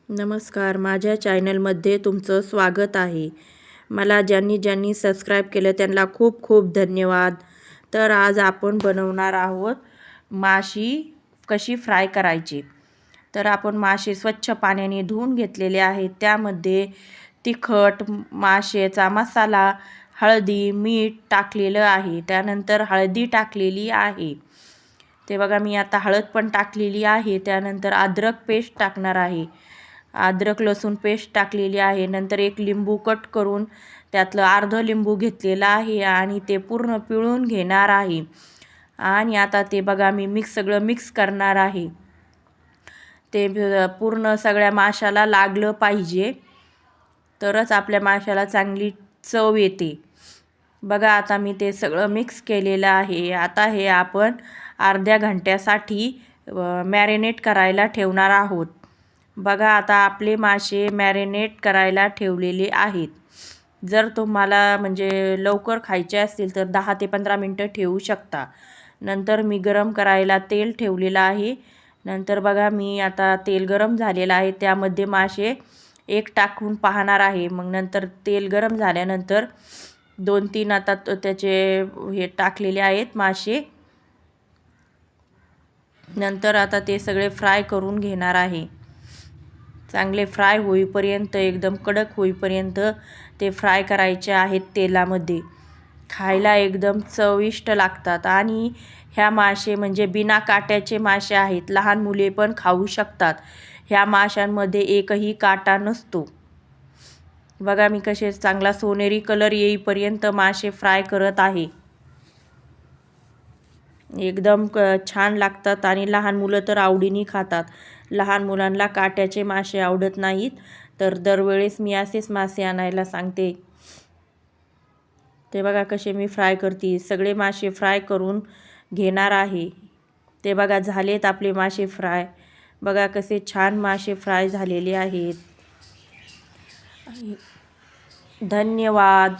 नमस्कार, माझ्या चॅनलमध्ये तुमचं स्वागत आहे. मला ज्यांनी सबस्क्राईब केलं त्यांना खूप खूप धन्यवाद. तर आज आपण बनवणार आहोत माशी कशी फ्राय करायची. तर आपण मासे स्वच्छ पाण्याने धुवून घेतलेले आहेत. त्यामध्ये तिखट, माशाचा मसाला, हळदी, मीठ टाकलेलं आहे. त्यानंतर हळदी टाकलेली आहे. ते बघा, मी आता हळद पण टाकलेली आहे. त्यानंतर अद्रक पेस्ट टाकणार आहे. अद्रक लसूण पेस्ट टाकलेली आहे. नंतर एक लिंबू कट करून त्यातलं अर्धं लिंबू घेतलेलं आहे आणि ते पूर्ण पिळून घेणार आहे. आणि आता ते बघा, मी सगळं मिक्स करणार आहे. ते पूर्ण सगळ्या माशाला लागलं पाहिजे, तरच आपल्या माशाला चांगली चव येते. बघा, आता मी ते सगळं मिक्स केलेलं आहे. आता हे आपण अर्ध्या घंट्यासाठी मॅरिनेट करायला ठेवणार आहोत. बघा, आता आपले मासे मॅरिनेट करायला ठेवलेले आहेत. जर तुम्हाला लवकर खायचे असतील तर 10 ते 15 मिनटं ठेवू शकता. नंतर मी गरम करायला तेल ठेवलेलं आहे. नंतर बघा, मी आता तेल गरम झालेलं आहे. त्यामध्ये मासे एक टाकून पाहणार आहे. मग नंतर तेल गरम झाल्यानंतर 2-3 आता त्याचे हे टाकलेले आहेत मासे. नंतर आता ते सगळे फ्राय करून घेणार आहे. चांगले फ्राय होईपर्यंत, एकदम कडक होईपर्यंत ते फ्राय करायचे आहेत तेलामध्ये. खायला एकदम चविष्ट लागतात. आणि ह्या मासे बिना काट्याचे मासे आहेत. लहान मुले पण खाऊ शकतात. ह्या माशांमध्ये एकही काटा नसतो. बघा, मी कसे चांगला सोनेरी कलर येईपर्यंत मासे फ्राय करत आहे. एकदम छान लागतात आणि लहान मुलं तर आवडीने खातात. लहान मुलांना काट्याचे मासे आवडत नाहीत, तर दरवेळेस मी असेच मासे आणायला सांगते. ते बघा कसे मी फ्राय करते. सगळे मासे फ्राय करून घेणार आहे. ते बघा, झालेत आपले मासे फ्राय. बघा कसे छान मासे फ्राय झालेले आहेत. धन्यवाद.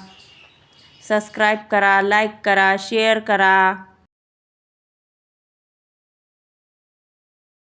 सबस्क्राईब करा, लाईक करा, शेअर करा.